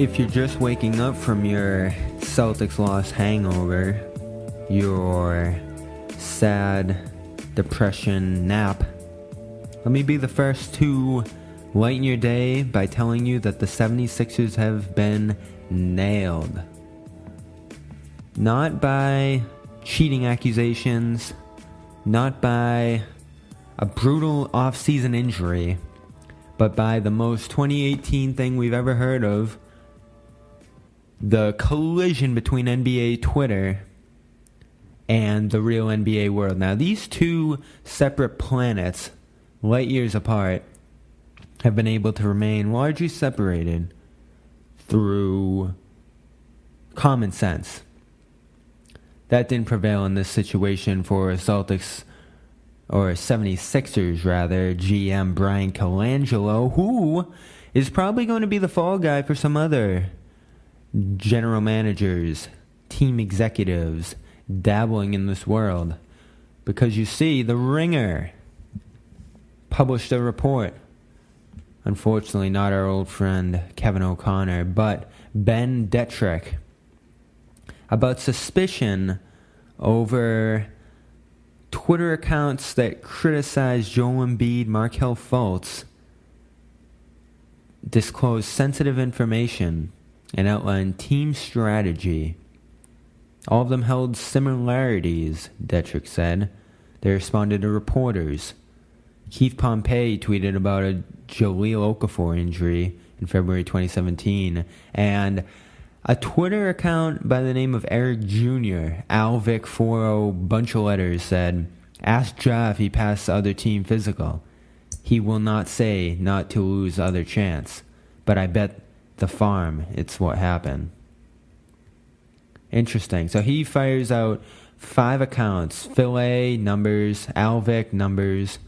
if you're just waking up from your Celtics loss hangover, your sad depression nap, let me be the first to lighten your day by telling you that the 76ers have been nailed. Not by cheating accusations, not by a brutal off-season injury, but by the most 2018 thing we've ever heard of, the collision between NBA Twitter and the real NBA world. Now, these two separate planets, light years apart, have been able to remain largely separated through common sense. That didn't prevail in this situation for Celtics, or 76ers rather, GM Brian Colangelo, who is probably going to be the fall guy for some other general managers, team executives dabbling in this world. Because you see, The Ringer published a report. Unfortunately, not our old friend Kevin O'Connor, but Ben Detrick, about suspicion over Twitter accounts that criticize Joel Embiid, Markelle Fultz, disclose sensitive information, and outline team strategy. All of them held similarities, Detrick said. They responded to reporters. Keith Pompey tweeted about a Jahlil Okafor injury in February 2017, and a Twitter account by the name of Eric Jr., Alvic40, bunch of letters, said, "Ask Ja if he passed the other team physical. He will not say not to lose other chance, but I bet the farm it's what happened." Interesting. So he fires out 5 accounts: Phil A, numbers; Alvic, numbers;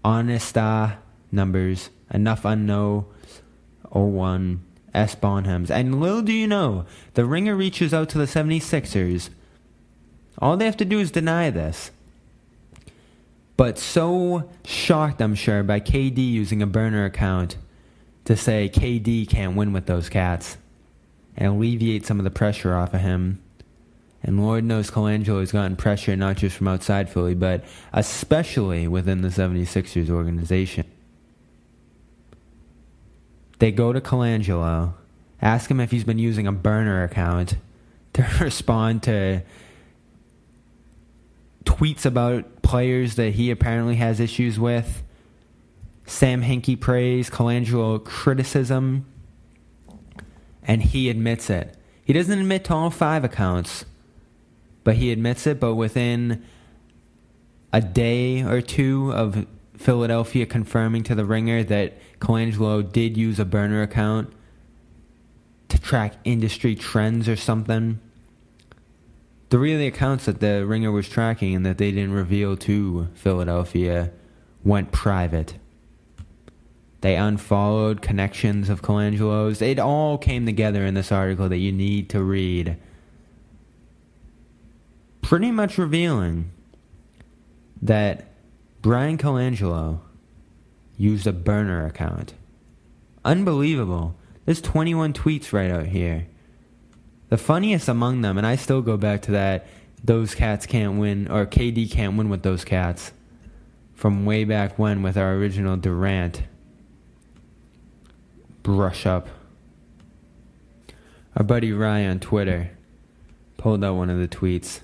Honesta, numbers; Enough Unknown, 01, S. Bonhams. And little do you know, The Ringer reaches out to the 76ers. All they have to do is deny this. But so shocked, I'm sure, by KD using a burner account to say KD can't win with those cats and alleviate some of the pressure off of him. And Lord knows Colangelo has gotten pressure not just from outside Philly, but especially within the 76ers organization. They go to Colangelo, ask him if he's been using a burner account to respond to tweets about players that he apparently has issues with. Sam Hinkie praise, Colangelo criticism, and he admits it. He doesn't admit to all 5 accounts, but he admits it. But within a day or two of Philadelphia confirming to The Ringer that Colangelo did use a burner account to track industry trends or something, the really accounts that The Ringer was tracking and that they didn't reveal to Philadelphia went private. They unfollowed connections of Colangelo's. It all came together in this article that you need to read, pretty much revealing that Brian Colangelo used a burner account. Unbelievable. There's 21 tweets right out here. The funniest among them, and I still go back to that, those cats can't win, or KD can't win with those cats, from way back when with our original Durant brush up. Our buddy Rye on Twitter pulled out one of the tweets.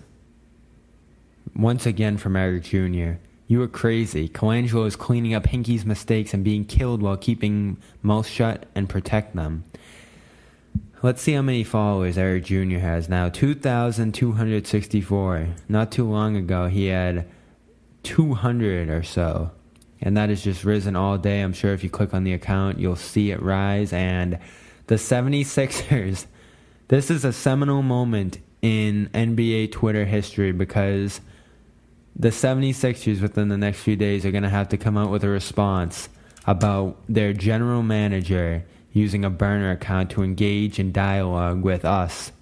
Once again from Eric Jr. "You are crazy. Colangelo is cleaning up Hinkie's mistakes and being killed while keeping mouth shut and protect them." Let's see how many followers Eric Jr. has now. 2,264. Not too long ago, he had 200 or so. And that has just risen all day. I'm sure if you click on the account, you'll see it rise. And the 76ers, this is a seminal moment in NBA Twitter history, because the 76ers within the next few days are going to have to come out with a response about their general manager using a burner account to engage in dialogue with us.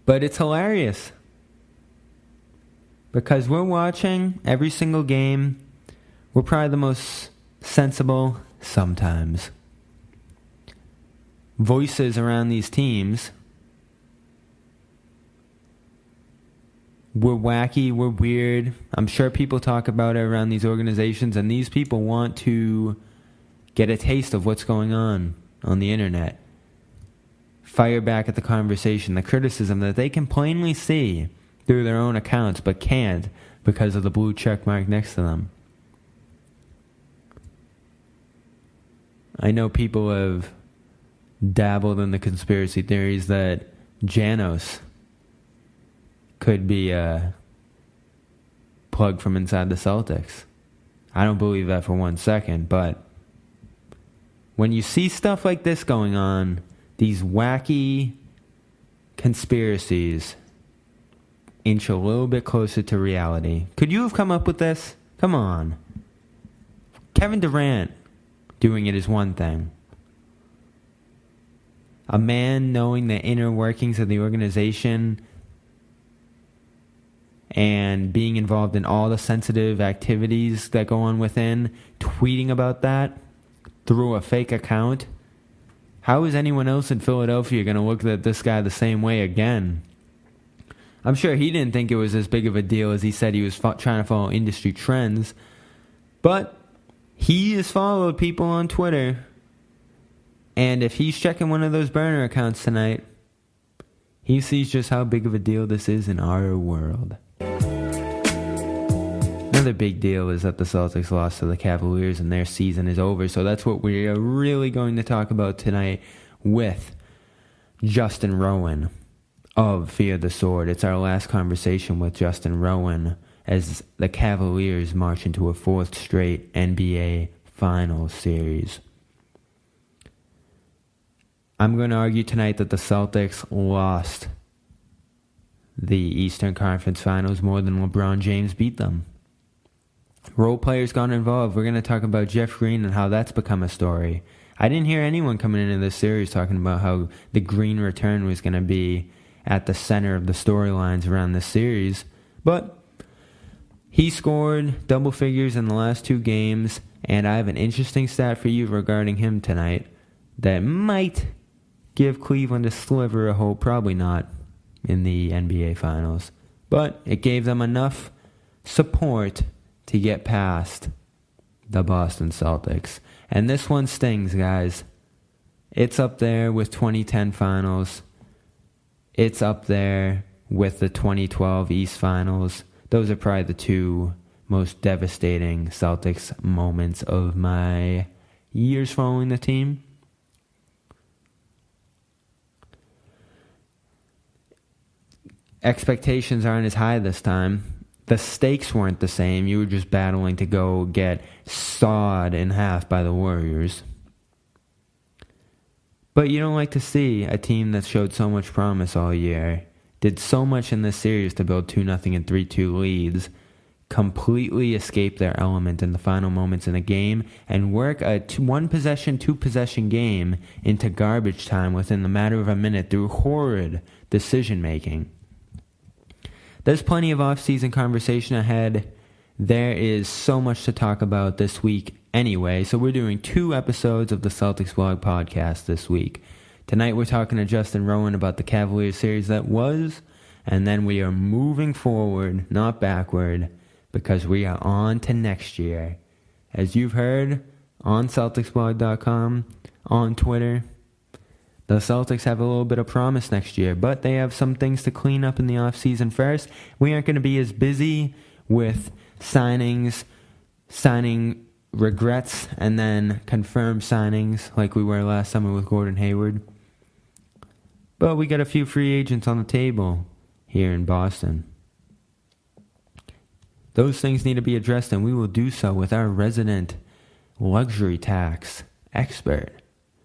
But it's hilarious, because we're watching every single game. We're probably the most sensible sometimes. voices around these teams were wacky, were weird. I'm sure people talk about it around these organizations, and these people want to get a taste of what's going on the internet. Fire back at the conversation, the criticism that they can plainly see through their own accounts, but can't because of the blue check mark next to them. I know people have dabbled in the conspiracy theories that Janos could be a plug from inside the Celtics. I don't believe that for 1 second, but when you see stuff like this going on, these wacky conspiracies inch a little bit closer to reality. Could you have come up with this? Come on. Kevin Durant doing it is one thing. A man knowing the inner workings of the organization and being involved in all the sensitive activities that go on within, tweeting about that through a fake account. How is anyone else in Philadelphia going to look at this guy the same way again? I'm sure he didn't think it was as big of a deal as he said. He was trying to follow industry trends. But he has followed people on Twitter. And if he's checking one of those burner accounts tonight, he sees just how big of a deal this is in our world. Another big deal is that the Celtics lost to the Cavaliers and their season is over. So that's what we are really going to talk about tonight with Justin Rowan of Fear the Sword. It's our last conversation with Justin Rowan as the Cavaliers march into a fourth straight NBA Finals series. I'm going to argue tonight that the Celtics lost the Eastern Conference Finals more than LeBron James beat them. Role players got involved. We're going to talk about Jeff Green and how that's become a story. I didn't hear anyone coming into this series talking about how the Green return was going to be at the center of the storylines around this series. But he scored double figures in the last two games, and I have an interesting stat for you regarding him tonight that might give Cleveland a sliver of hope. Probably not in the NBA Finals. But it gave them enough support to get past the Boston Celtics. And this one stings, guys. It's up there with 2010 Finals. It's up there with the 2012 East Finals. Those are probably the two most devastating Celtics moments of my years following the team. Expectations aren't as high this time. The stakes weren't the same. You were just battling to go get sawed in half by the Warriors. But you don't like to see a team that showed so much promise all year, did so much in this series to build 2-0 and 3-2 leads, completely escape their element in the final moments in a game, and work a one-possession, two-possession game into garbage time within the matter of a minute through horrid decision-making. There's plenty of off-season conversation ahead. There is so much to talk about this week anyway, so we're doing 2 episodes of the Celtics Blog podcast this week. Tonight we're talking to Justin Rowan about the Cavaliers series that was, and then we are moving forward, not backward, because we are on to next year. As you've heard on CelticsBlog.com, on Twitter, the Celtics have a little bit of promise next year, but they have some things to clean up in the offseason first. We aren't going to be as busy with signing regrets and then confirmed signings like we were last summer with Gordon Hayward. But we got a few free agents on the table here in Boston. Those things need to be addressed, and we will do so with our resident luxury tax expert,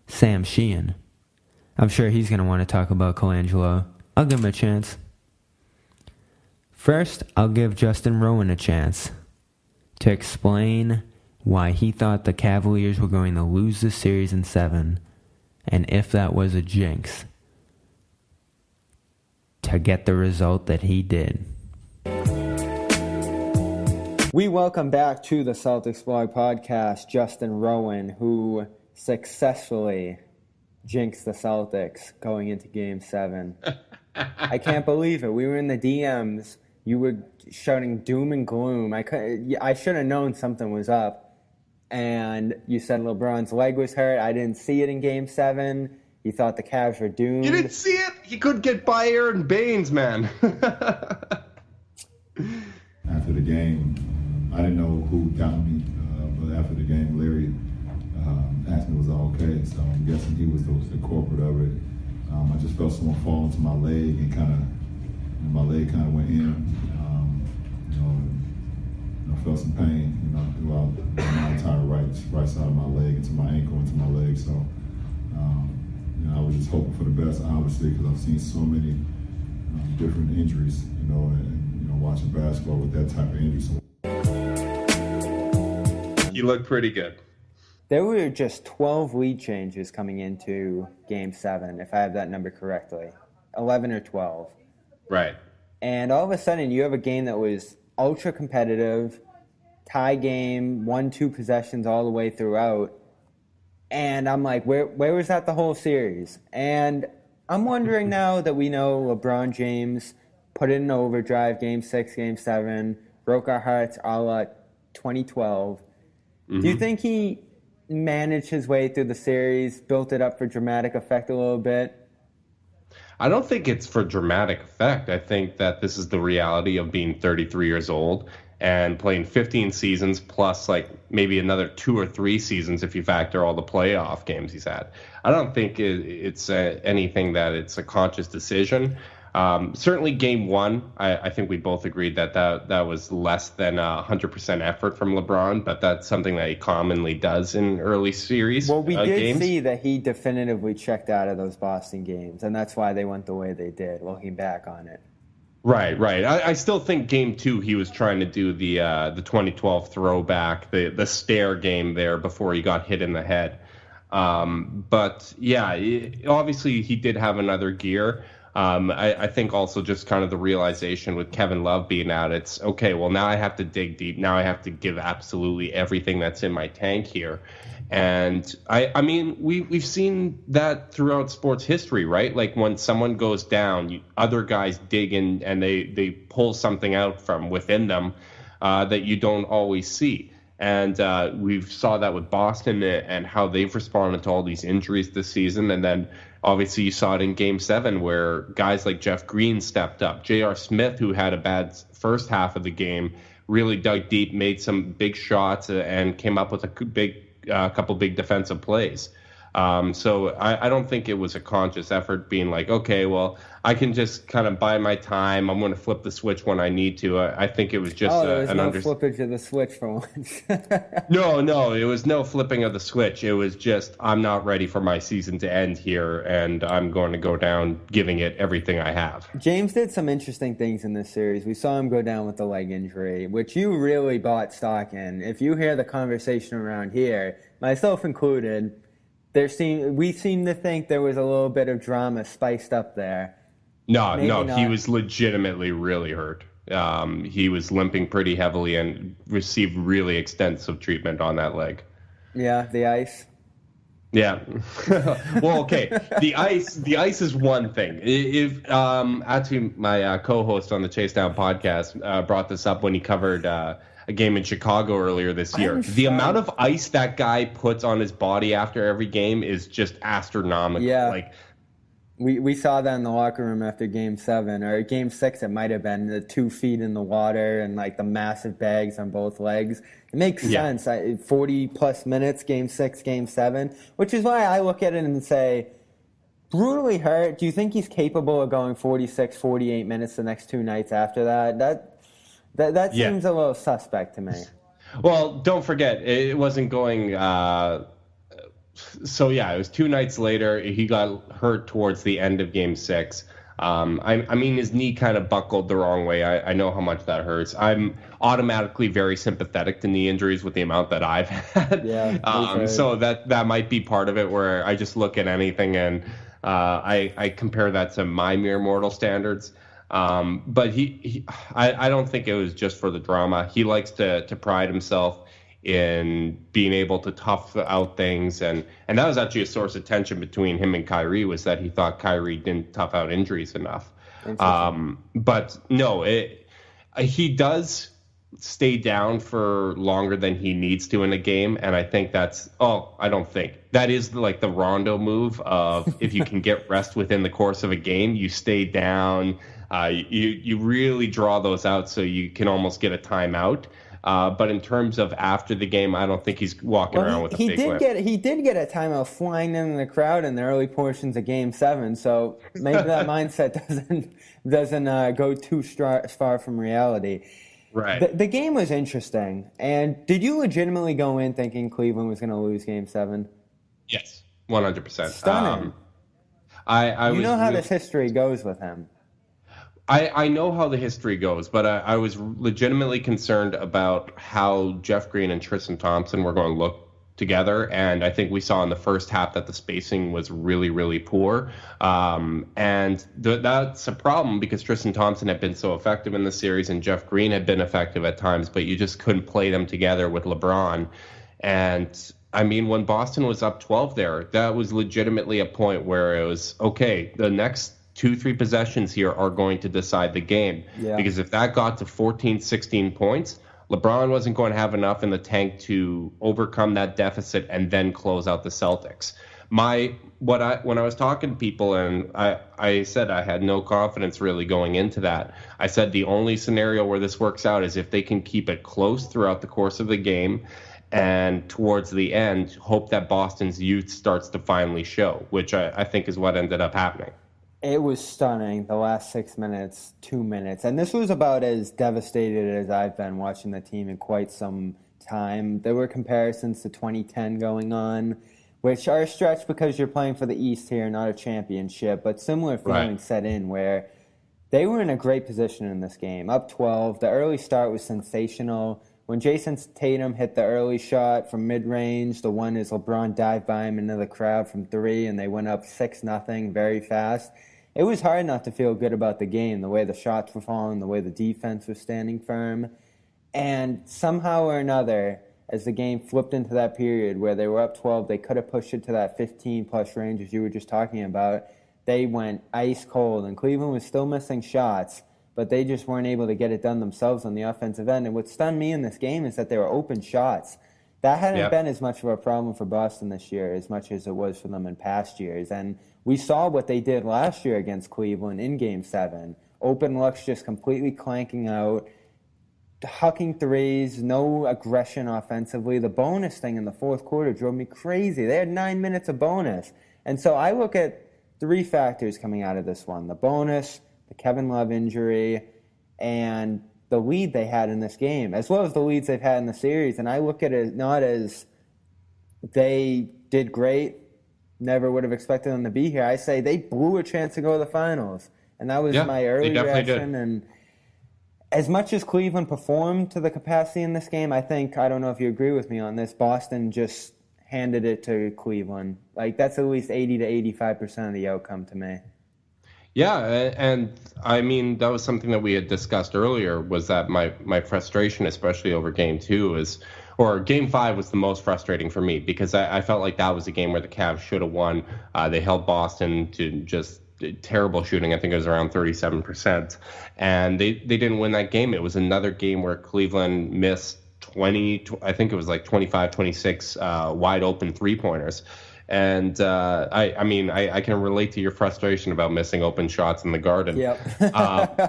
Sam Sheehan. I'm sure he's going to want to talk about Colangelo. I'll give him a chance. First, I'll give Justin Rowan a chance to explain why he thought the Cavaliers were going to lose this series in 7, and if that was a jinx, to get the result that he did. We welcome back to the Celtics Blog podcast Justin Rowan, who successfully jinx the Celtics going into Game 7. I can't believe it. We were in the DMs. You were shouting doom and gloom. I should have known something was up. And you said LeBron's leg was hurt. I didn't see it in Game 7. You thought the Cavs were doomed. You didn't see it? You couldn't get by Aaron Baines, man. After the game, I didn't know who got me, but after the game, Larry asked me was I okay, so I'm guessing he was the culprit of it. I just felt someone fall into my leg and my leg kind of went in. I felt some pain, throughout my entire right side of my leg, into my ankle, into my leg. So, I was just hoping for the best, obviously, because I've seen so many different injuries, and watching basketball with that type of injury. So. You look pretty good. There were just 12 lead changes coming into Game 7, if I have that number correctly. 11 or 12. Right. And all of a sudden, you have a game that was ultra competitive, tie game, 1-2 possessions all the way throughout. And I'm like, where was that the whole series? And I'm wondering now that we know LeBron James put it in overdrive, Game 6, Game 7, broke our hearts a la 2012. Mm-hmm. Do you think he managed his way through the series, built it up for dramatic effect a little bit? I don't think it's for dramatic effect. I think that this is the reality of being 33 years old and playing 15 seasons plus like maybe another 2 or 3 seasons if you factor all the playoff games he's had. I don't think it's anything that it's a conscious decision. Certainly Game 1, I think we both agreed that was less than 100% effort from LeBron, but that's something that he commonly does in early series. Well, we did games. See that he definitively checked out of those Boston games, and that's why they went the way they did, looking back on it. Right. I still think Game 2 he was trying to do the 2012 throwback, the stare game there before he got hit in the head. But yeah, obviously he did have another gear. I think also just kind of the realization with Kevin Love being out, it's okay, well, now I have to dig deep. Now I have to give absolutely everything that's in my tank here. And I mean, we've seen that throughout sports history, right? Like when someone goes down, other guys dig in and they pull something out from within them that you don't always see. And we've saw that with Boston and how they've responded to all these injuries this season. And then obviously you saw it in Game 7 where guys like Jeff Green stepped up. J.R. Smith, who had a bad first half of the game, really dug deep, made some big shots, and came up with a couple big defensive plays. So I don't think it was a conscious effort being like, okay, well, I can just kind of buy my time. I'm going to flip the switch when I need to. I think it was just there was no flippage of the switch for once. No, it was no flipping of the switch. It was just, I'm not ready for my season to end here, and I'm going to go down giving it everything I have. James did some interesting things in this series. We saw him go down with the leg injury, which you really bought stock in. If you hear the conversation around here, myself included, we seem to think there was a little bit of drama spiced up there. No, he was legitimately really hurt. He was limping pretty heavily and received really extensive treatment on that leg. Yeah, the ice. Yeah. Well, okay. The ice is one thing. If actually my co-host on the Chase Down podcast brought this up when he covered a game in Chicago earlier this year. The amount of ice that guy puts on his body after every game is just astronomical. Yeah. Like, we saw that in the locker room after Game 7 or Game 6. It might have been the 2 feet in the water and like the massive bags on both legs. It makes sense. 40 plus minutes, Game 6, Game 7, which is why I look at it and say, brutally hurt. Do you think he's capable of going 46, 48 minutes the next 2 nights after that? That seems a little suspect to me. Well, don't forget, it wasn't going. So yeah, it was 2 nights later. He got hurt towards the end of Game 6. I mean, his knee kind of buckled the wrong way. I know how much that hurts. I'm automatically very sympathetic to knee injuries with the amount that I've had. Yeah. So that might be part of it, where I just look at anything and I compare that to my mere mortal standards. But I don't think it was just for the drama. He likes to pride himself in being able to tough out things. And that was actually a source of tension between him and Kyrie, was that he thought Kyrie didn't tough out injuries enough. But no, he does stay down for longer than he needs to in a game, and I think that is like the Rondo move of, if you can get rest within the course of a game, you stay down, you really draw those out so you can almost get a timeout. But in terms of after the game, I don't think he's walking around with a big whip. He did get a timeout flying in the crowd in the early portions of Game 7, so maybe that mindset doesn't go too far from reality. Right. The game was interesting. And did you legitimately go in thinking Cleveland was going to lose Game 7? Yes, 100%. Stunning. You know how this history goes with him. I know how the history goes, but I was legitimately concerned about how Jeff Green and Tristan Thompson were going to look together, and I think we saw in the first half that the spacing was really, really poor. And that's a problem, because Tristan Thompson had been so effective in the series and Jeff Green had been effective at times, but you just couldn't play them together with LeBron. And I mean, when Boston was up 12 there, that was legitimately a point where it was, okay, the next 2-3 possessions here are going to decide the game. Yeah. Because if that got to 14, 16 points, LeBron wasn't going to have enough in the tank to overcome that deficit and then close out the Celtics. When I was talking to people, and I said I had no confidence really going into that. I said the only scenario where this works out is if they can keep it close throughout the course of the game, and towards the end, hope that Boston's youth starts to finally show, which I think is what ended up happening. It was stunning, the last 6 minutes, 2 minutes. And this was about as devastated as I've been watching the team in quite some time. There were comparisons to 2010 going on, which are a stretch because you're playing for the East here, not a championship. But similar feelings set in where they were in a great position in this game. Up 12, the early start was sensational. When Jayson Tatum hit the early shot from mid-range, the one is LeBron dived by him into the crowd from 3, and they went up 6-0 very fast. It was hard not to feel good about the game, the way the shots were falling, the way the defense was standing firm. And somehow or another, as the game flipped into that period where they were up 12, they could have pushed it to that 15-plus range, as you were just talking about. They went ice cold, and Cleveland was still missing shots, but they just weren't able to get it done themselves on the offensive end. And what stunned me in this game is that they were open shots. That hadn't been as much of a problem for Boston this year as much as it was for them in past years. And we saw what they did last year against Cleveland in Game 7. Open looks just completely clanking out, hucking threes, no aggression offensively. The bonus thing in the fourth quarter drove me crazy. They had 9 minutes of bonus. And so I look at 3 factors coming out of this one: the bonus, the Kevin Love injury, and the lead they had in this game, as well as the leads they've had in the series. And I look at it not as they did great, never would have expected them to be here. I say they blew a chance to go to the finals. And that was my early reaction. Did. And as much as Cleveland performed to the capacity in this game, I don't know if you agree with me on this, Boston just handed it to Cleveland. Like, that's at least 80 to 85% of the outcome to me. Yeah, and I mean, that was something that we had discussed earlier, was that my frustration, especially over Game 2, or Game 5 was the most frustrating for me, because I felt like that was a game where the Cavs should have won. They held Boston to just terrible shooting. I think it was around 37%. And they didn't win that game. It was another game where Cleveland missed I think it was like 25, 26 wide open three-pointers. And I can relate to your frustration about missing open shots in the Garden. Yep.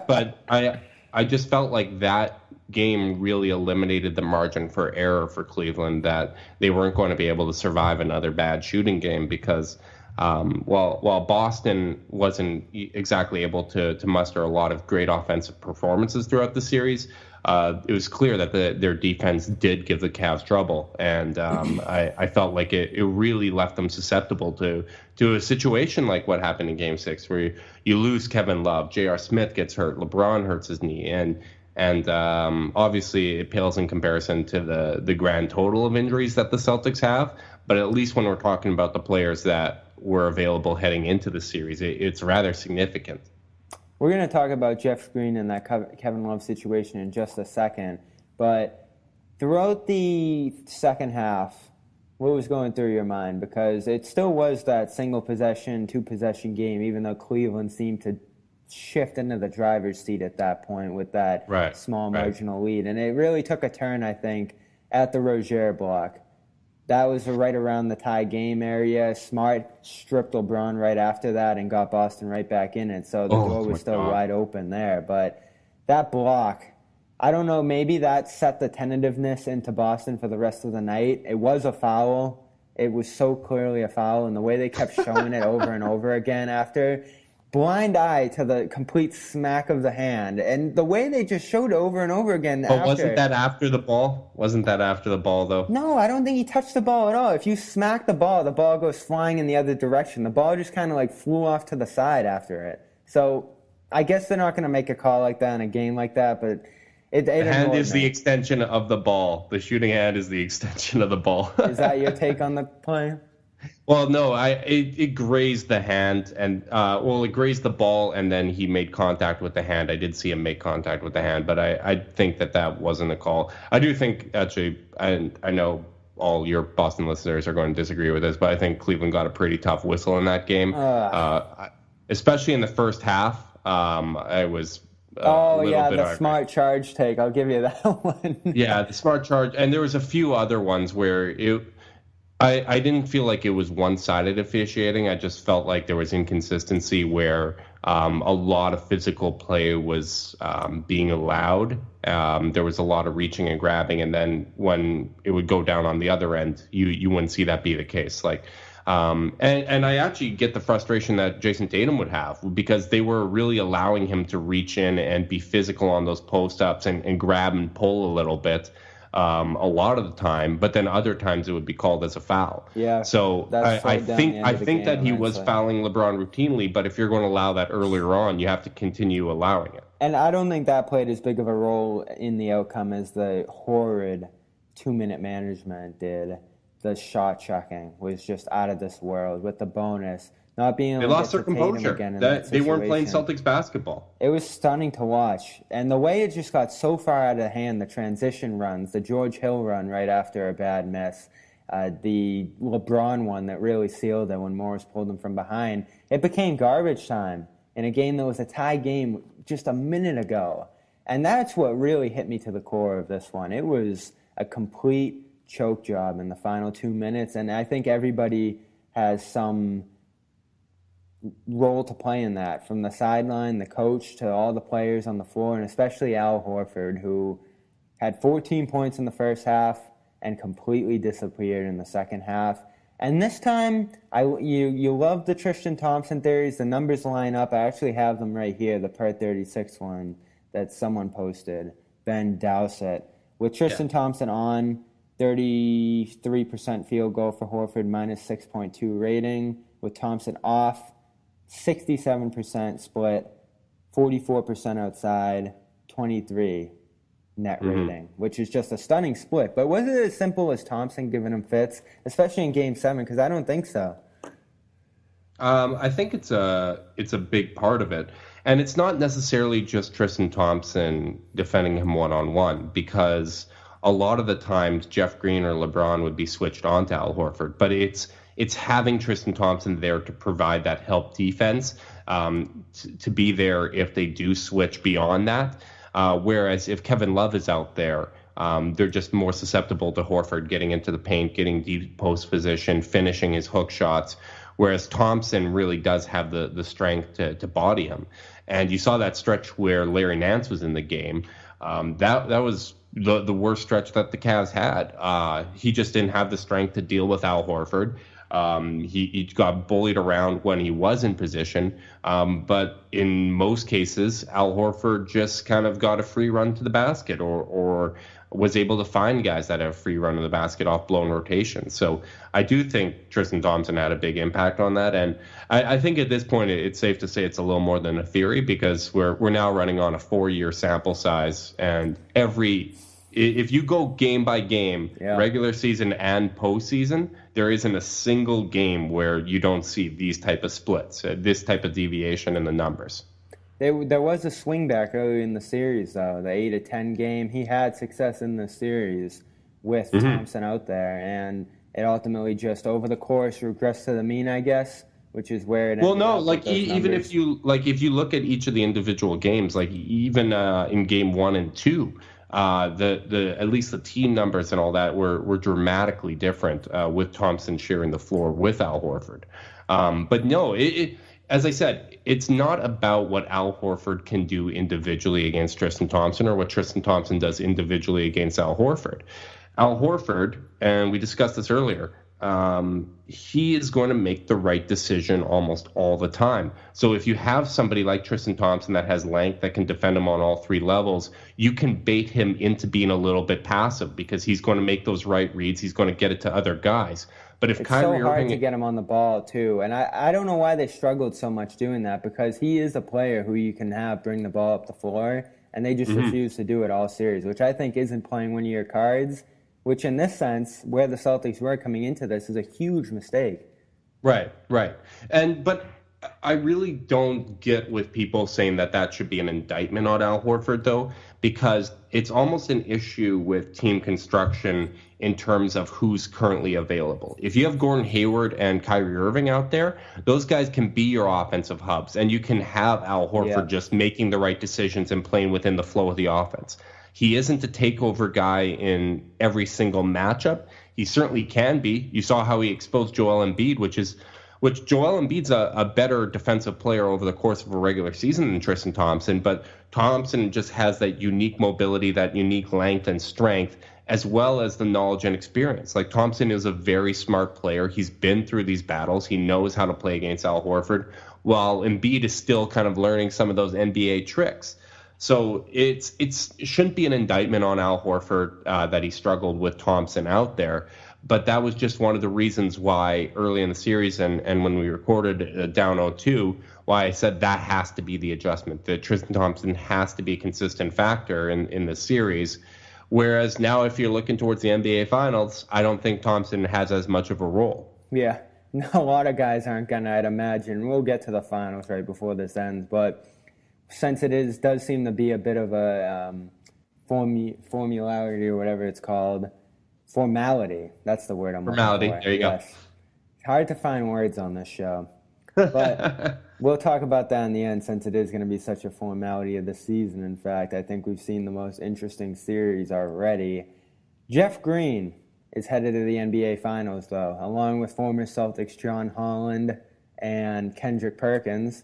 But I just felt like that game really eliminated the margin for error for Cleveland, that they weren't going to be able to survive another bad shooting game, because while Boston wasn't exactly able to muster a lot of great offensive performances throughout the series, it was clear that their defense did give the Cavs trouble, and I felt like it really left them susceptible to a situation like what happened in Game 6, where you lose Kevin Love, J.R. Smith gets hurt, LeBron hurts his knee, and obviously it pales in comparison to the grand total of injuries that the Celtics have, but at least when we're talking about the players that were available heading into the series, it's rather significant. We're going to talk about Jeff Green and that Kevin Love situation in just a second, but Throughout the second half, what was going through your mind? Because it still was that single possession, two possession game, even though Cleveland seemed to shift into the driver's seat at that point with that small marginal lead. And it really took a turn, I think, at the Rozier block. That was right around the tie game area. Smart stripped LeBron right after that and got Boston right back in it. So the door was still wide open there. But that block, I don't know, maybe that set the tentativeness into Boston for the rest of the night. It was a foul. It was so clearly a foul. And the way they kept showing it over and over again after, blind eye to the complete smack of the hand. And the way they just showed over and over again. But wasn't that after the ball? Wasn't that after the ball, though? No, I don't think he touched the ball at all. If you smack the ball goes flying in the other direction. The ball just kind of like flew off to the side after it. So I guess they're not going to make a call like that in a game like that, but the hand is the extension of the ball. The shooting hand is the extension of the ball. Is that your take on the play? Well, no, it grazed the hand, and it grazed the ball, and then he made contact with the hand. I did see him make contact with the hand, but I think that wasn't a call. I do think, actually, I know all your Boston listeners are going to disagree with this, but I think Cleveland got a pretty tough whistle in that game, especially in the first half. I was the smart charge take. I'll give you that one. Yeah, the smart charge, and there was a few other ones where I didn't feel like it was one-sided officiating. I just felt like there was inconsistency where a lot of physical play was being allowed. There was a lot of reaching and grabbing, and then when it would go down on the other end, you wouldn't see that be the case. And I actually get the frustration that Jayson Tatum would have because they were really allowing him to reach in and be physical on those post-ups and grab and pull a little bit. A lot of the time, but then other times it would be called as a foul. Yeah. So I think that he was fouling LeBron routinely, but if you're going to allow that earlier on, you have to continue allowing it. And I don't think that played as big of a role in the outcome as the horrid 2-minute management did. The shot checking was just out of this world with the bonus. Not being able they to lost get their composure. Again in that they weren't playing Celtics basketball. It was stunning to watch. And the way it just got so far out of hand, the transition runs, the George Hill run right after a bad miss, the LeBron one that really sealed it when Morris pulled him from behind, it became garbage time in a game that was a tie game just a minute ago. And that's what really hit me to the core of this one. It was a complete choke job in the final 2 minutes, and I think everybody has some role to play in that, from the sideline, the coach, to all the players on the floor, and especially Al Horford, who had 14 points in the first half and completely disappeared in the second half. And this time, you love the Tristan Thompson theories. The numbers line up. I actually have them right here, the per 36 one that someone posted, Ben Dowsett, with Tristan Thompson on 33% field goal for Horford, minus 6.2 rating, with Thompson off, 67% split, 44% outside, 23 net rating, which is just a stunning split. But was it as simple as Thompson giving him fits, especially in Game 7? Because I don't think so. I think it's a big part of it. And it's not necessarily just Tristan Thompson defending him one-on-one, because a lot of the times Jeff Green or LeBron would be switched on to Al Horford. But it's having Tristan Thompson there to provide that help defense, to be there if they do switch beyond that. Whereas if Kevin Love is out there, they're just more susceptible to Horford getting into the paint, getting deep post position, finishing his hook shots. Whereas Thompson really does have the strength to body him. And you saw that stretch where Larry Nance was in the game. That was the worst stretch that the Cavs had. He just didn't have the strength to deal with Al Horford. He got bullied around when he was in position. But in most cases, Al Horford just kind of got a free run to the basket or was able to find guys that have a free run to the basket off blown rotation. So I do think Tristan Thompson had a big impact on that. And I think at this point, it's safe to say it's a little more than a theory, because we're now running on a 4-year sample size. And if you go game by game, regular season and postseason, there isn't a single game where you don't see these type of splits, this type of deviation in the numbers. There was a swing back earlier in the series, though, the 8-10 game. He had success in the series with Thompson out there, and it ultimately just over the course regressed to the mean, I guess, which is where it. Well, no, like even if you look at each of the individual games, like even in game 1 and 2. The at least the team numbers and all that were dramatically different with Thompson sharing the floor with Al Horford. But no, as I said, it's not about what Al Horford can do individually against Tristan Thompson or what Tristan Thompson does individually against Al Horford. Al Horford, and we discussed this earlier, he is going to make the right decision almost all the time. So if you have somebody like Tristan Thompson that has length, that can defend him on all 3 levels, you can bait him into being a little bit passive because he's going to make those right reads. He's going to get it to other guys. But if it's Kyrie so hard Irving, to get him on the ball, too. And I don't know why they struggled so much doing that, because he is a player who you can have bring the ball up the floor, and they just refuse to do it all series, which I think isn't playing one of your cards, which in this sense, where the Celtics were coming into this, is a huge mistake. Right. But I really don't get with people saying that should be an indictment on Al Horford, though, because it's almost an issue with team construction in terms of who's currently available. If you have Gordon Hayward and Kyrie Irving out there, those guys can be your offensive hubs, and you can have Al Horford just making the right decisions and playing within the flow of the offense. He isn't a takeover guy in every single matchup. He certainly can be. You saw how he exposed Joel Embiid, which Joel Embiid's a better defensive player over the course of a regular season than Tristan Thompson, but Thompson just has that unique mobility, that unique length and strength, as well as the knowledge and experience. Like, Thompson is a very smart player. He's been through these battles. He knows how to play against Al Horford, while Embiid is still kind of learning some of those NBA tricks. So it shouldn't be an indictment on Al Horford that he struggled with Thompson out there. But that was just one of the reasons why early in the series and when we recorded down 0-2, why I said that has to be the adjustment, that Tristan Thompson has to be a consistent factor in the series. Whereas now if you're looking towards the NBA Finals, I don't think Thompson has as much of a role. Yeah, a lot of guys aren't going to, I'd imagine. We'll get to the finals right before this ends, but since it does seem to be a bit of a formality or whatever it's called. Formality. That's the word I'm looking for. Formality. There you go. It's hard to find words on this show. But we'll talk about that in the end, since it is going to be such a formality of the season. In fact, I think we've seen the most interesting series already. Jeff Green is headed to the NBA Finals, though, along with former Celtics John Holland and Kendrick Perkins,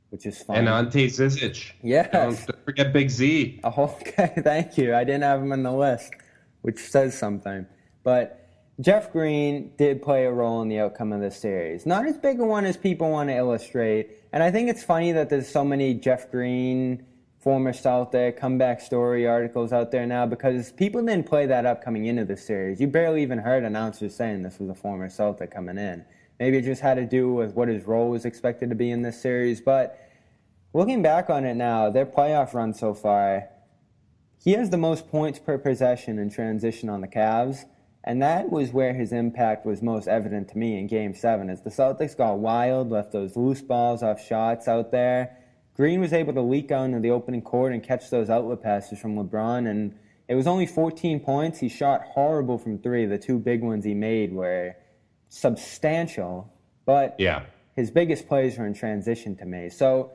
which is fun. And Ante Zizic. Yes. Don't forget Big Z. Okay, thank you. I didn't have him on the list, which says something. But Jeff Green did play a role in the outcome of this series. Not as big a one as people want to illustrate. And I think it's funny that there's so many Jeff Green, former Celtic, comeback story articles out there now, because people didn't play that up coming into this series. You barely even heard announcers saying this was a former Celtic coming in. Maybe it just had to do with what his role was expected to be in this series. But looking back on it now, their playoff run so far, he has the most points per possession in transition on the Cavs. And that was where his impact was most evident to me in Game 7. As the Celtics got wild, left those loose balls off shots out there, Green was able to leak out into the opening court and catch those outlet passes from LeBron. And it was only 14 points. He shot horrible from 3. The 2 big ones he made were substantial. But his biggest plays were in transition to me. So,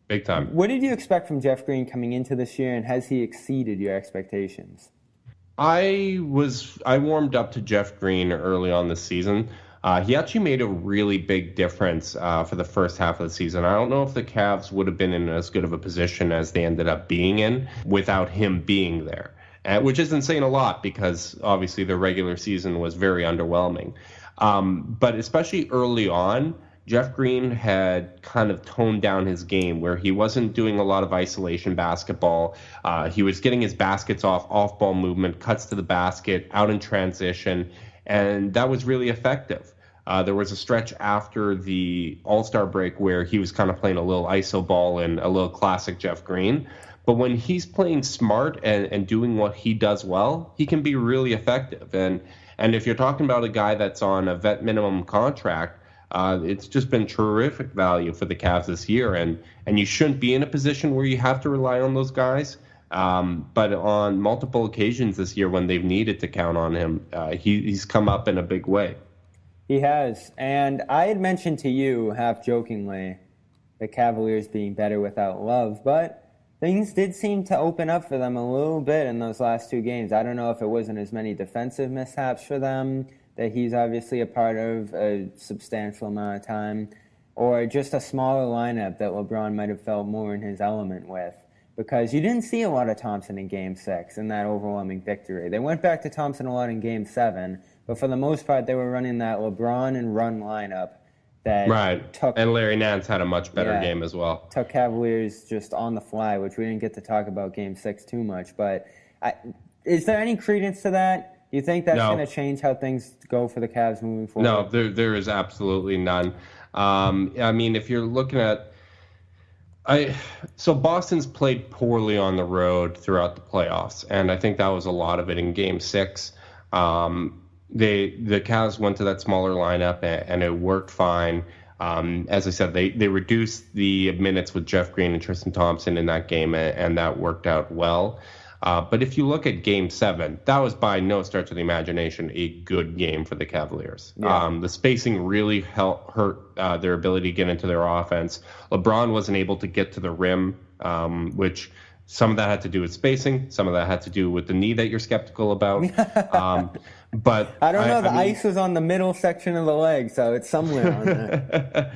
big time. What did you expect from Jeff Green coming into this year, and has he exceeded your expectations? I warmed up to Jeff Green early on this season. He actually made a really big difference for the first half of the season. I don't know if the Cavs would have been in as good of a position as they ended up being in without him being there, which isn't saying a lot because obviously the regular season was very underwhelming. But especially early on, Jeff Green had kind of toned down his game where he wasn't doing a lot of isolation basketball. He was getting his baskets off-ball movement, cuts to the basket, out in transition, and that was really effective. There was a stretch after the All-Star break where he was kind of playing a little iso ball and a little classic Jeff Green. But when he's playing smart and doing what he does well, he can be really effective. And if you're talking about a guy that's on a vet minimum contract, It's just been terrific value for the Cavs this year, and you shouldn't be in a position where you have to rely on those guys. But on multiple occasions this year when they've needed to count on him, he's come up in a big way. He has. And I had mentioned to you, half jokingly, the Cavaliers being better without Love, but things did seem to open up for them a little bit in those last 2 games. I don't know if it wasn't as many defensive mishaps for them that he's obviously a part of a substantial amount of time, or just a smaller lineup that LeBron might have felt more in his element with. Because you didn't see a lot of Thompson in Game 6 in that overwhelming victory. They went back to Thompson a lot in Game 7, but for the most part, they were running that LeBron and run lineup that took... And Larry Nance had a much better game as well. Took Cavaliers just on the fly, which we didn't get to talk about Game 6 too much. But is there any credence to that? Do you think that's going to change how things go for the Cavs moving forward? No, there is absolutely none. I mean, if you're looking at... So Boston's played poorly on the road throughout the playoffs, and I think that was a lot of it in Game 6. The Cavs went to that smaller lineup, and it worked fine. As I said, they reduced the minutes with Jeff Green and Tristan Thompson in that game, and that worked out well. But if you look at Game 7, that was by no stretch of the imagination a good game for the Cavaliers. Yeah. The spacing really hurt their ability to get into their offense. LeBron wasn't able to get to the rim, which some of that had to do with spacing. Some of that had to do with the knee that you're skeptical about. But I don't know. The ice was on the middle section of the leg, so it's somewhere on there.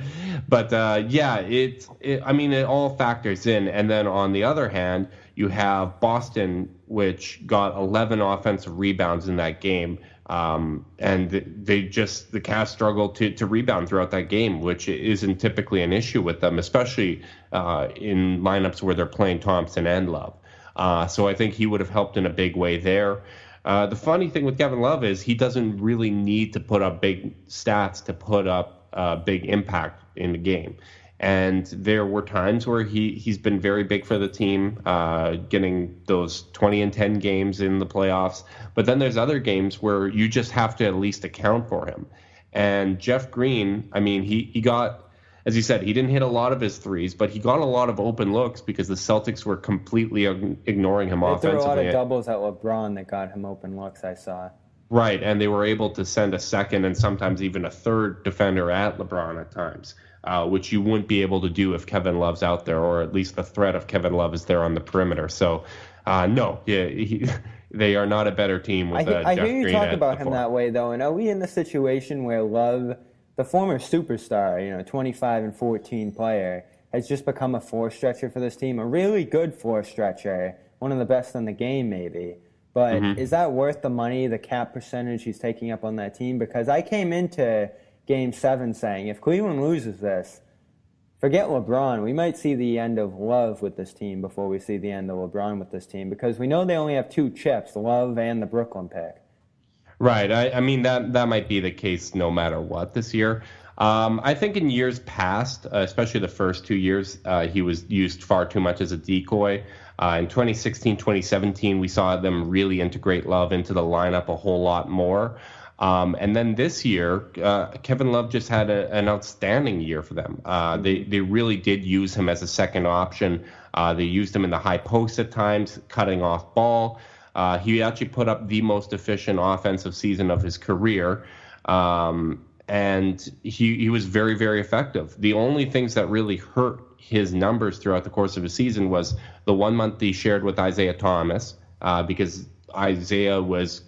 But it all factors in. And then on the other hand, you have Boston, which got 11 offensive rebounds in that game. And the Cavs struggled to rebound throughout that game, which isn't typically an issue with them, especially in lineups where they're playing Thompson and Love. So I think he would have helped in a big way there. The funny thing with Kevin Love is he doesn't really need to put up big stats to put up big impact in the game. And there were times where he's been very big for the team, getting those 20-10 games in the playoffs. But then there's other games where you just have to at least account for him. And Jeff Green, I mean, he got, as you said, he didn't hit a lot of his threes, but he got a lot of open looks because the Celtics were completely ignoring him offensively. There were a lot of doubles at LeBron that got him open looks, I saw. Right, and they were able to send a second and sometimes even a third defender at LeBron at times. Which you wouldn't be able to do if Kevin Love's out there, or at least the threat of Kevin Love is there on the perimeter. So, they are not a better team with Jeff Green. I hear you talk about him that way, though. And are we in the situation where Love, the former superstar, 25 and 14 player, has just become a floor stretcher for this team? A really good floor stretcher, one of the best in the game, maybe. But is that worth the money, the cap percentage he's taking up on that team? Because I came into Game 7 saying, if Cleveland loses this, forget LeBron. We might see the end of Love with this team before we see the end of LeBron with this team, because we know they only have 2 chips, Love and the Brooklyn pick. Right. I mean, that might be the case no matter what this year. I think in years past, especially the first 2 years, he was used far too much as a decoy. In 2016, 2017, we saw them really integrate Love into the lineup a whole lot more. And then this year, Kevin Love just had an outstanding year for them. They really did use him as a second option. They used him in the high post at times, cutting off ball. He actually put up the most efficient offensive season of his career. And he was very, very effective. The only things that really hurt his numbers throughout the course of his season was the 1 month he shared with Isaiah Thomas, because Isaiah was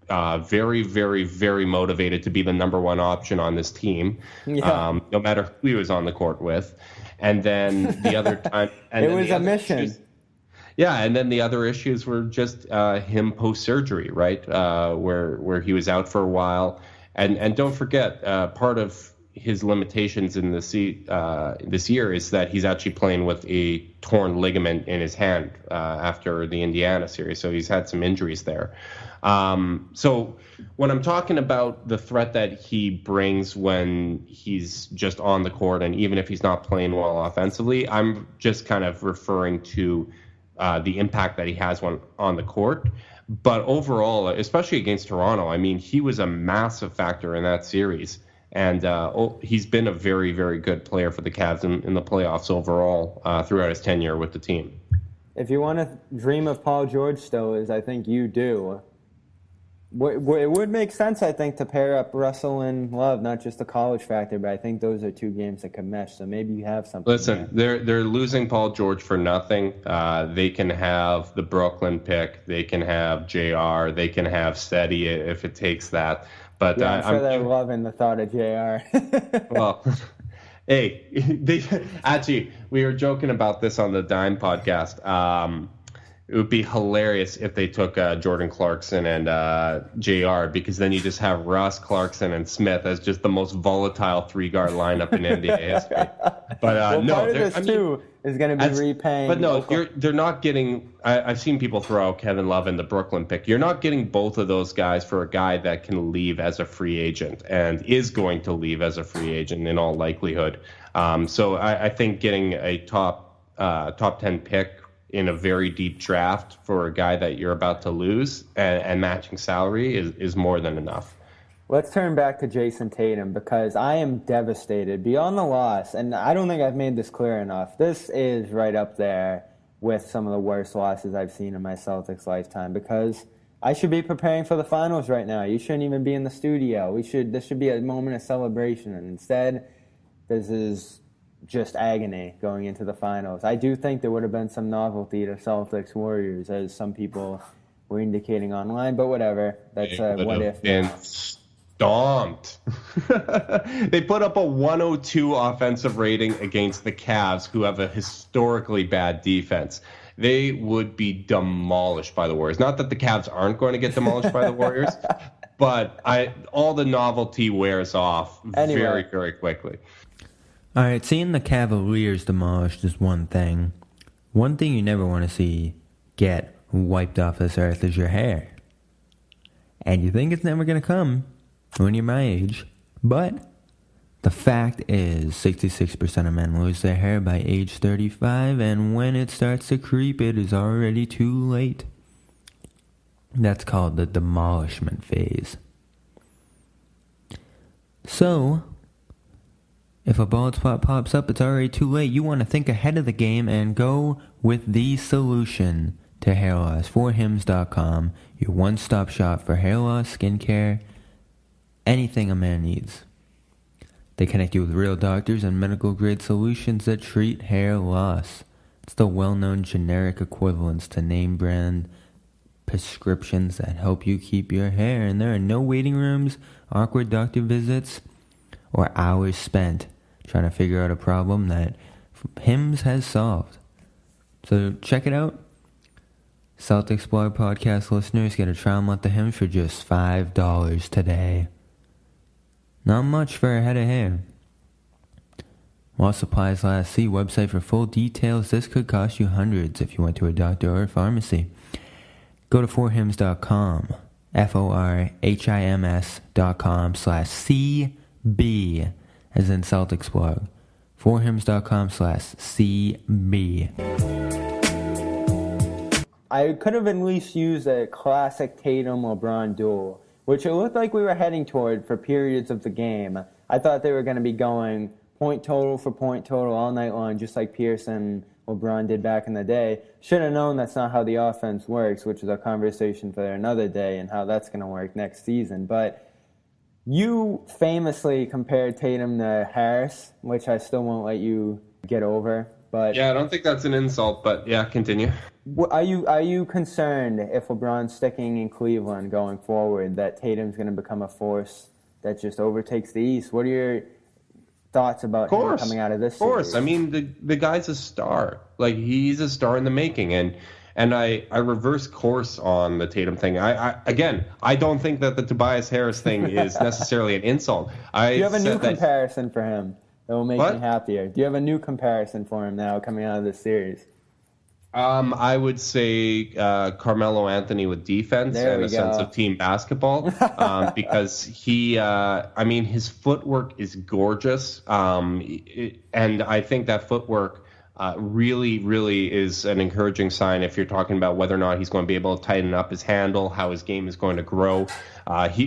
very, very, very motivated to be the number one option on this team, no matter who he was on the court with. And then the other time... it was a mission. And then the other issues were just him post-surgery, right, where he was out for a while. And don't forget, part of his limitations in this year is that he's actually playing with a torn ligament in his hand after the Indiana series. So he's had some injuries there. So when I'm talking about the threat that he brings when he's just on the court, and even if he's not playing well offensively, I'm just kind of referring to the impact that he has when on the court. But overall, especially against Toronto, I mean, he was a massive factor in that series. And he's been a very, very good player for the Cavs in the playoffs overall throughout his tenure with the team. If you want to dream of Paul George still, as I think you do, it would make sense, I think, to pair up Russell and Love, not just the college factor, but I think those are two games that could mesh, so maybe you have something. Listen, they're losing Paul George for nothing. They can have the Brooklyn pick. They can have JR. They can have Steady if it takes that. But yeah, I'm sure they're loving the thought of JR. Well, hey, actually, we were joking about this on the Dime podcast. It would be hilarious if they took Jordan Clarkson and JR, because then you just have Russ, Clarkson, and Smith as just the most volatile three-guard lineup in NBA history. But no, part of this too is going to be repaying. But no, they're not getting. I've seen people throw out Kevin Love and the Brooklyn pick. You're not getting both of those guys for a guy that can leave as a free agent and is going to leave as a free agent in all likelihood. So I think getting a top 10 pick in a very deep draft for a guy that you're about to lose and matching salary is more than enough. Let's turn back to Jayson Tatum, because I am devastated beyond the loss, and I don't think I've made this clear enough. This is right up there with some of the worst losses I've seen in my Celtics lifetime, because I should be preparing for the finals right now. You shouldn't even be in the studio. This should be a moment of celebration, and instead, this is just agony going into the finals. I do think there would have been some novelty to Celtics Warriors, as some people were indicating online, but whatever. That's a what if. Stomped. They put up a 102 offensive rating against the Cavs, who have a historically bad defense. They would be demolished by the Warriors. Not that the Cavs aren't going to get demolished by the Warriors, but all the novelty wears off very, very quickly. All right, seeing the Cavaliers demolished is one thing. One thing you never want to see get wiped off this earth is your hair. And you think it's never going to come when you're my age. But the fact is 66% of men lose their hair by age 35, and when it starts to creep, it is already too late. That's called the demolishment phase. So, if a bald spot pops up, it's already too late. You want to think ahead of the game and go with the solution to hair loss. forhims.com, your one-stop shop for hair loss, skincare, anything a man needs. They connect you with real doctors and medical-grade solutions that treat hair loss. It's the well-known generic equivalents to name-brand prescriptions that help you keep your hair. And there are no waiting rooms, awkward doctor visits, or hours spent trying to figure out a problem that Hims has solved. So check it out. Celtics Blog Podcast listeners get a trial month of Hims for just $5 today. Not much for a head of hair. While supplies last, see website for full details. This could cost you hundreds if you went to a doctor or a pharmacy. Go to forhims.com, forhims.com/CB, as in Celtics blog. forhims.com/CB. I could have at least used a classic Tatum-LeBron duel, which it looked like we were heading toward for periods of the game. I thought they were going to be going point total for point total all night long, just like Pierce and LeBron did back in the day. Should have known that's not how the offense works, which is a conversation for another day and how that's going to work next season. But you famously compared Tatum to Harris, which I still won't let you get over. But yeah, I don't think that's an insult, but yeah, continue. Are you concerned if LeBron's sticking in Cleveland going forward that Tatum's going to become a force that just overtakes the East? What are your thoughts about him coming out of this series? Of course. I mean, the guy's a star. Like, he's a star in the making. And I reverse course on the Tatum thing. I don't think that the Tobias Harris thing is necessarily an insult. Do you have a new comparison for him that will make me happier? Do you have a new comparison for him now coming out of this series? I would say Carmelo Anthony with defense and a sense of team basketball, because his footwork is gorgeous, and I think that footwork really, really is an encouraging sign if you're talking about whether or not he's going to be able to tighten up his handle, how his game is going to grow.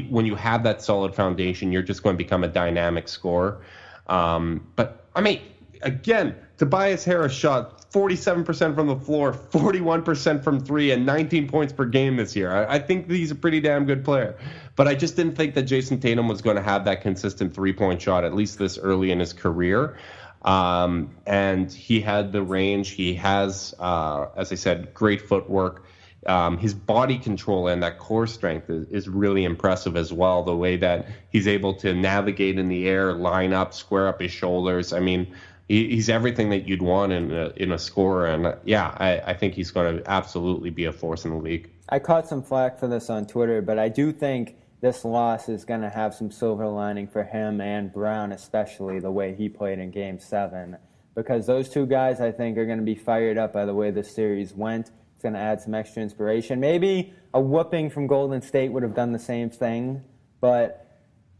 When you have that solid foundation, you're just going to become a dynamic scorer. But, I mean, again, Tobias Harris shot 47% from the floor, 41% from three, and 19 points per game this year. I think he's a pretty damn good player. But I just didn't think that Jayson Tatum was going to have that consistent three-point shot, at least this early in his career. And he had the range. He has, as I said, great footwork. His body control and that core strength is really impressive as well. The way that he's able to navigate in the air, line up, square up his shoulders. I mean, he's everything that you'd want in a scorer. And yeah, I think he's going to absolutely be a force in the league. I caught some flack for this on Twitter, but I do think this loss is going to have some silver lining for him and Brown, especially the way he played in Game 7. Because those two guys, I think, are going to be fired up by the way this series went. It's going to add some extra inspiration. Maybe a whooping from Golden State would have done the same thing. But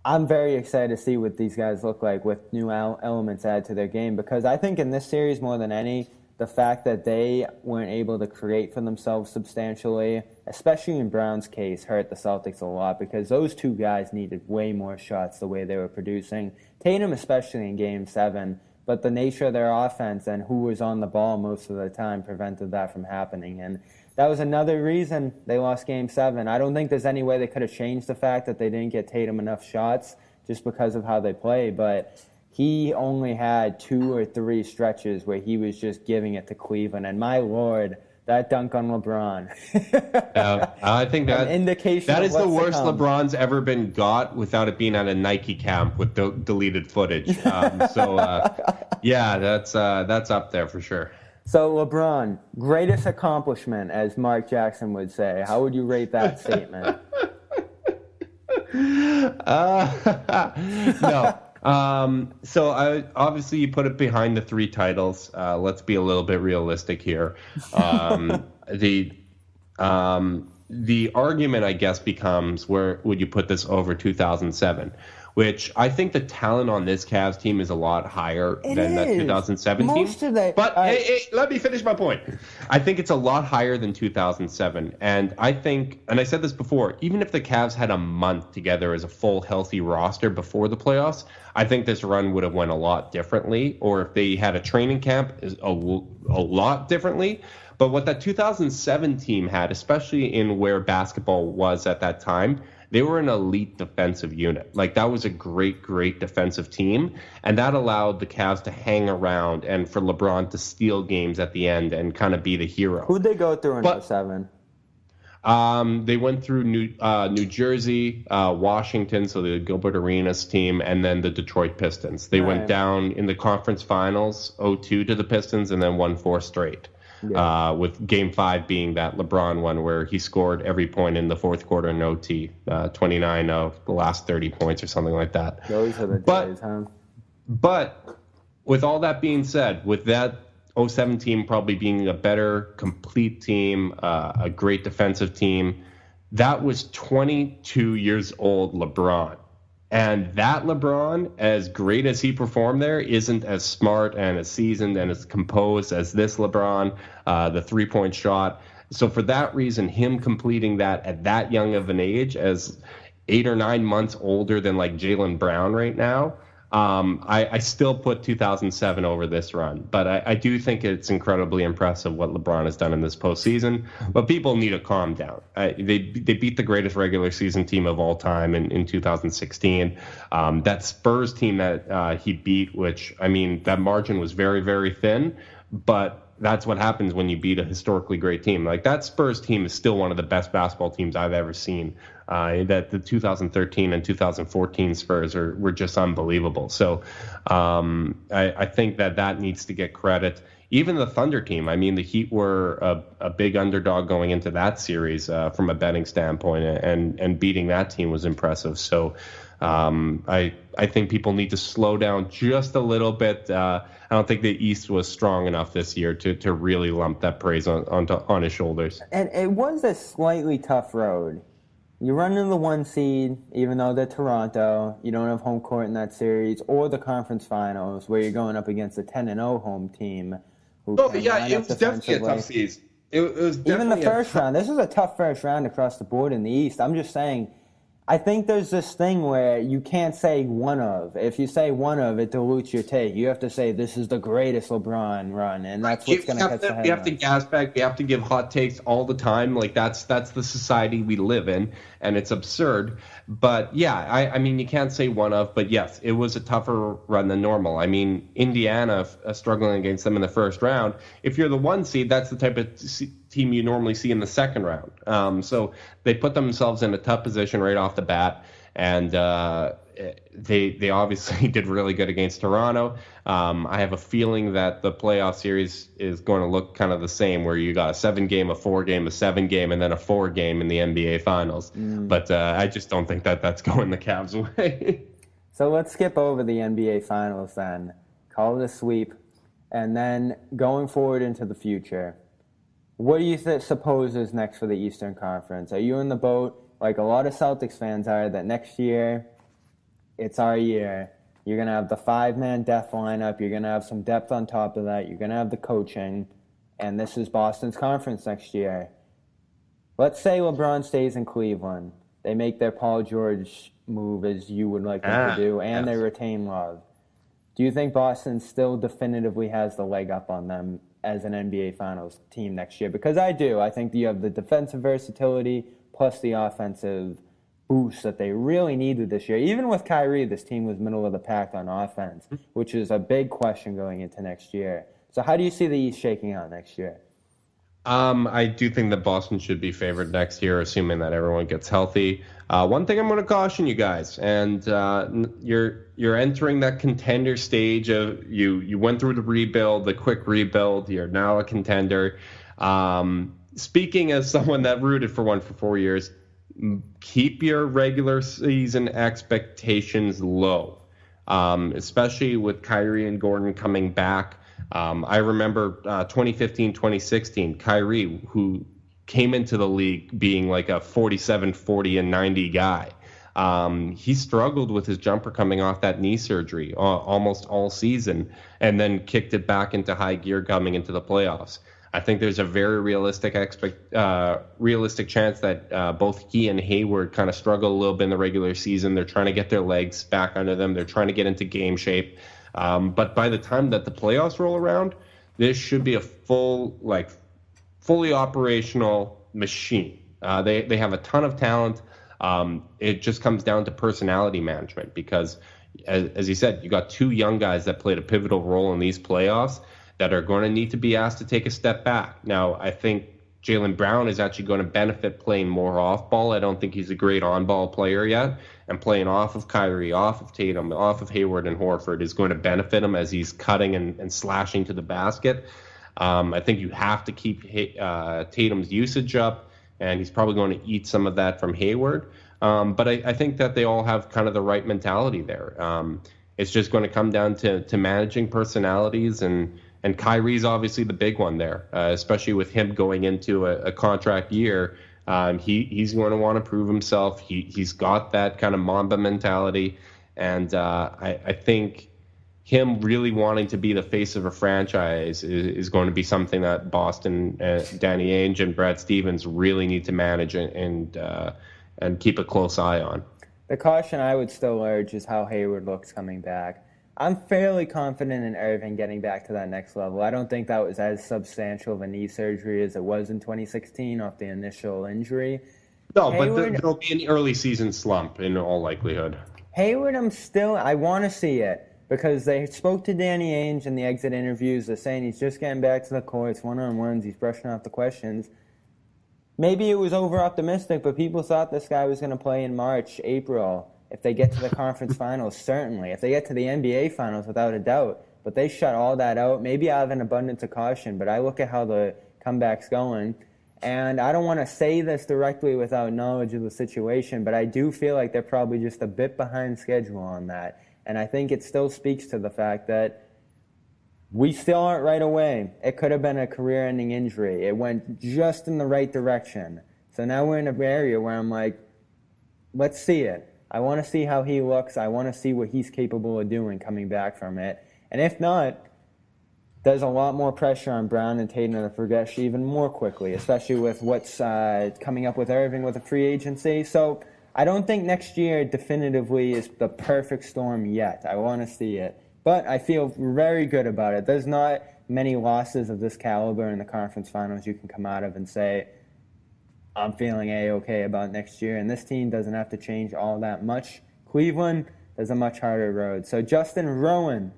I'm very excited to see what these guys look like with new elements added to their game. Because I think in this series, more than any, the fact that they weren't able to create for themselves substantially, especially in Brown's case, hurt the Celtics a lot because those two guys needed way more shots the way they were producing. Tatum especially in Game 7, but the nature of their offense and who was on the ball most of the time prevented that from happening. And that was another reason they lost Game 7. I don't think there's any way they could have changed the fact that they didn't get Tatum enough shots just because of how they play, but he only had 2 or 3 stretches where he was just giving it to Cleveland. And my Lord, that dunk on LeBron. I think that is the worst LeBron's ever been got without it being at a Nike camp with deleted footage. Yeah, that's up there for sure. So LeBron, greatest accomplishment, as Mark Jackson would say. How would you rate that statement? No. So obviously you put it behind the 3 titles. Let's be a little bit realistic here. The argument, I guess, becomes where would you put this over 2007, which I think the talent on this Cavs team is a lot higher than that 2007 team. But let me finish my point. I think it's a lot higher than 2007. And I think, and I said this before, even if the Cavs had a month together as a full healthy roster before the playoffs, I think this run would have went a lot differently. Or if they had a training camp, a lot differently. But what that 2007 team had, especially in where basketball was at that time, they were an elite defensive unit. Like, that was a great, great defensive team. And that allowed the Cavs to hang around and for LeBron to steal games at the end and kind of be the hero. Who'd they go through in 07? They went through New Jersey, Washington, so the Gilbert Arenas team, and then the Detroit Pistons. They went down in the conference finals, 0-2 to the Pistons, and then won 4 straight. Yeah. With Game 5 being that LeBron one where he scored every point in the fourth quarter in OT, 29 of the last 30 points or something like that. Those are the days, huh? But with all that being said, with that 07 team probably being a better complete team, a great defensive team, that was 22 years old LeBron. And that LeBron, as great as he performed there, isn't as smart and as seasoned and as composed as this LeBron, the three-point shot. So for that reason, him completing that at that young of an age, as 8 or 9 months older than like Jaylen Brown right now, I still put 2007 over this run. But I do think it's incredibly impressive what LeBron has done in this postseason. But people need to calm down. They beat the greatest regular season team of all time in 2016. That Spurs team that he beat, which, I mean, that margin was very, very thin. But that's what happens when you beat a historically great team. Like, that Spurs team is still one of the best basketball teams I've ever seen. That the 2013 and 2014 Spurs were just unbelievable. So I think that needs to get credit. Even the Thunder team, I mean, the Heat were a big underdog going into that series from a betting standpoint, and beating that team was impressive. So I think people need to slow down just a little bit. I don't think the East was strong enough this year to really lump that praise on his shoulders. And it was a slightly tough road. You run into the 1 seed, even though they're Toronto. You don't have home court in that series, or the conference finals, where you're going up against a 10-0 home team who Oh, can yeah, line it up was definitely a defensively. tough season. It was definitely Even the first round. This is a tough first round across the board in the East. I'm just saying, I think there's this thing where you can't say one of. If you say one of, it dilutes your take. You have to say this is the greatest LeBron run, and that's what's going to catch the headlines. We have to gas back. We have to give hot takes all the time. Like that's the society we live in, and it's absurd. But yeah, I mean, you can't say one of. But yes, it was a tougher run than normal. I mean, Indiana struggling against them in the first round. If you're the 1 seed, that's the type of team you normally see in the second round. So they put themselves in a tough position right off the bat, and they obviously did really good against Toronto. I have a feeling that the playoff series is going to look kind of the same, where you got a 7-game, a 4-game, a 7-game, and then a 4-game in the NBA Finals. But I just don't think that that's going the Cavs' way. So let's skip over the NBA Finals then. Call it a sweep. And then going forward into the future, what do you suppose is next for the Eastern Conference? Are you in the boat, like a lot of Celtics fans are, that next year it's our year? You're going to have the 5-man death lineup. You're going to have some depth on top of that. You're going to have the coaching. And this is Boston's conference next year. Let's say LeBron stays in Cleveland. They make their Paul George move, as you would like them to do, and they retain Love. Do you think Boston still definitively has the leg up on them as an NBA Finals team next year? Because I do. I think you have the defensive versatility plus the offensive boost that they really needed this year. Even with Kyrie, this team was middle of the pack on offense, which is a big question going into next year. So how do you see the East shaking out next year? I do think that Boston should be favored next year, assuming that everyone gets healthy. One thing I'm going to caution you guys, and you're entering that contender stage of you went through the rebuild, the quick rebuild. You're now a contender. Speaking as someone that rooted for one for 4 years, keep your regular season expectations low, especially with Kyrie and Gordon coming back. I remember 2015, 2016, Kyrie, who came into the league being like a 47, 40, and 90 guy. He struggled with his jumper coming off that knee surgery almost all season, and then kicked it back into high gear coming into the playoffs. I think there's a very realistic chance that both he and Hayward kind of struggle a little bit in the regular season. They're trying to get their legs back under them. They're trying to get into game shape. But by the time that the playoffs roll around, this should be a fully operational machine. They have a ton of talent. It just comes down to personality management because, as you said, you got 2 young guys that played a pivotal role in these playoffs that are going to need to be asked to take a step back. Now, I think Jaylen Brown is actually going to benefit playing more off ball. I don't think he's a great on ball player yet. And playing off of Kyrie, off of Tatum, off of Hayward and Horford is going to benefit him as he's cutting and slashing to the basket. I think you have to keep Tatum's usage up, and he's probably going to eat some of that from Hayward. But I think that they all have kind of the right mentality there. It's just going to come down to managing personalities, and Kyrie's obviously the big one there, especially with him going into a contract year. He's going to want to prove himself. He's got that kind of Mamba mentality, and I think him really wanting to be the face of a franchise is going to be something that Boston, Danny Ainge, and Brad Stevens really need to manage and keep a close eye on. The caution I would still urge is how Hayward looks coming back. I'm fairly confident in Irving getting back to that next level. I don't think that was as substantial of a knee surgery as it was in 2016 off the initial injury. No, Hayward, but there'll be an early season slump in all likelihood. Hayward, I want to see it because they spoke to Danny Ainge in the exit interviews. They're saying he's just getting back to the courts, one-on-ones, he's brushing off the questions. Maybe it was over-optimistic, but people thought this guy was going to play in March, April. If they get to the conference finals, certainly. If they get to the NBA finals, without a doubt. But they shut all that out. Maybe I have an abundance of caution, but I look at how the comeback's going. And I don't want to say this directly without knowledge of the situation, but I do feel like they're probably just a bit behind schedule on that. And I think it still speaks to the fact that we still aren't right away. It could have been a career-ending injury. It went just in the right direction. So now we're in an area where I'm like, let's see it. I want to see how he looks. I want to see what he's capable of doing coming back from it. And if not, there's a lot more pressure on Brown and Tatum to progress even more quickly, especially with what's coming up with Irving with a free agency. So I don't think next year definitively is the perfect storm yet. I want to see it. But I feel very good about it. There's not many losses of this caliber in the conference finals you can come out of and say, I'm feeling A-okay about next year. And this team doesn't have to change all that much. Cleveland, there's a much harder road. So Justin Rowan,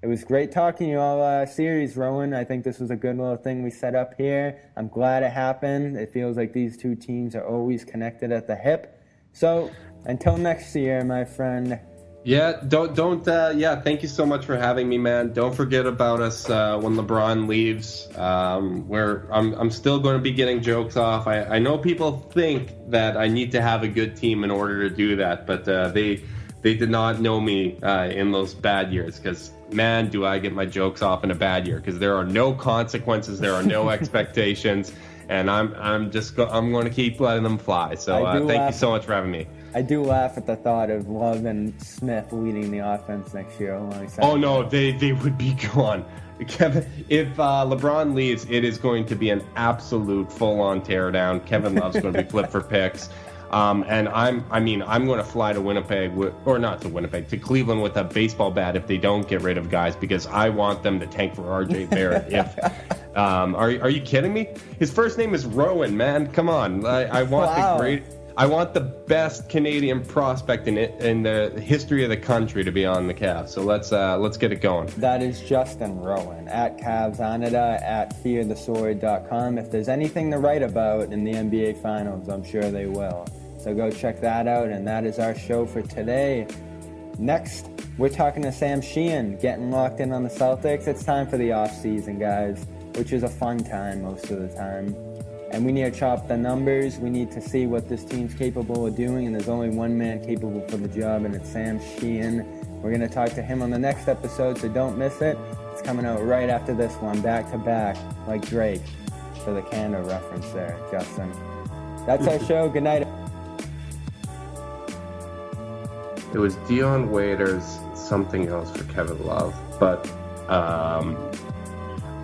it was great talking to you all series, Rowan. I think this was a good little thing we set up here. I'm glad it happened. It feels like these two teams are always connected at the hip. So until next year, my friend. Yeah, thank you so much for having me, man. Don't forget about us when LeBron leaves. I'm still going to be getting jokes off. I know people think that I need to have a good team in order to do that, but they did not know me in those bad years, because man, do I get my jokes off in a bad year, because there are no consequences, there are no expectations, and I'm going to keep letting them fly. So thank you so much for having me. I do laugh at the thought of Love and Smith leading the offense next year alongside. Oh no, they would be gone. Kevin, if LeBron leaves, it is going to be an absolute full-on teardown. Kevin Love's going to be flipped for picks. And I'm going to fly to Winnipeg, to Cleveland with a baseball bat if they don't get rid of guys, because I want them to tank for RJ Barrett. Are you kidding me? His first name is Rowan, man. Come on. I want the best Canadian prospect in the history of the country to be on the Cavs. So let's get it going. That is Justin Rowan at CavsAnada at fearthesword.com. If there's anything to write about in the NBA Finals, I'm sure they will. So go check that out, and that is our show for today. Next, we're talking to Sam Sheehan, getting locked in on the Celtics. It's time for the off-season, guys, which is a fun time most of the time. And we need to chop the numbers. We need to see what this team's capable of doing, and there's only one man capable for the job, and it's Sam Sheehan. We're going to talk to him on the next episode, so don't miss it. It's coming out right after this one, back to back, like Drake, for the Canada reference there, Justin. That's our show. Good night. It was Dion Waiters, something else for Kevin Love, but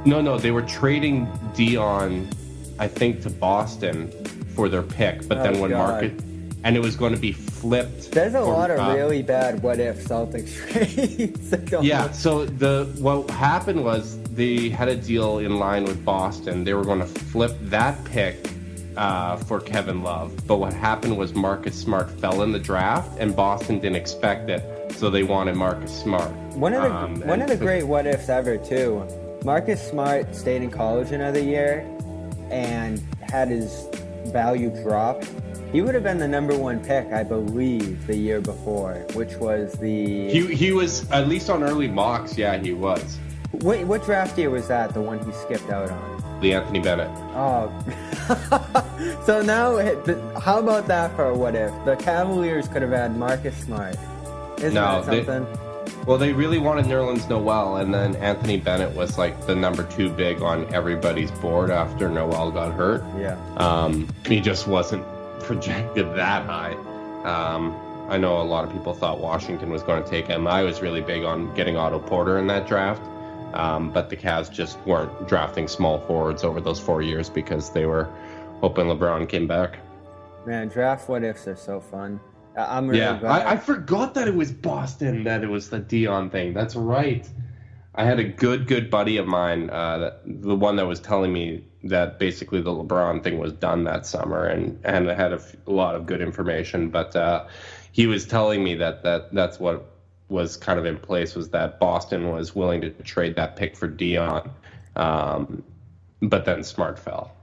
no, they were trading Dion, I think, to Boston for their pick, but then when Marcus, and it was going to be flipped. There's a lot of really bad what-if Celtics trades. Yeah, so what happened was they had a deal in line with Boston. They were going to flip that pick for Kevin Love, but what happened was Marcus Smart fell in the draft, and Boston didn't expect it, so they wanted Marcus Smart. One of the great what-ifs ever, too. Marcus Smart stayed in college another year and had his value drop. He would have been the number one pick, I believe, the year before, which was the... He was, at least on early mocks, yeah, he was. Wait, what draft year was that, the one he skipped out on? The Anthony Bennett. Oh. So now, how about that for a what if? The Cavaliers could have had Marcus Smart. Isn't that something? Well, they really wanted Nerlens Noel, and then Anthony Bennett was like the number 2 big on everybody's board after Noel got hurt. Yeah. He just wasn't projected that high. I know a lot of people thought Washington was going to take him. I was really big on getting Otto Porter in that draft, but the Cavs just weren't drafting small forwards over those 4 years because they were hoping LeBron came back. Man, draft what-ifs are so fun. I'm really glad. I forgot that it was Boston, that it was the Dion thing. That's right. I had a good buddy of mine, the one that was telling me that basically the LeBron thing was done that summer, and I had a lot of good information. But he was telling me that's what was kind of in place, was that Boston was willing to trade that pick for Dion, but then Smart fell.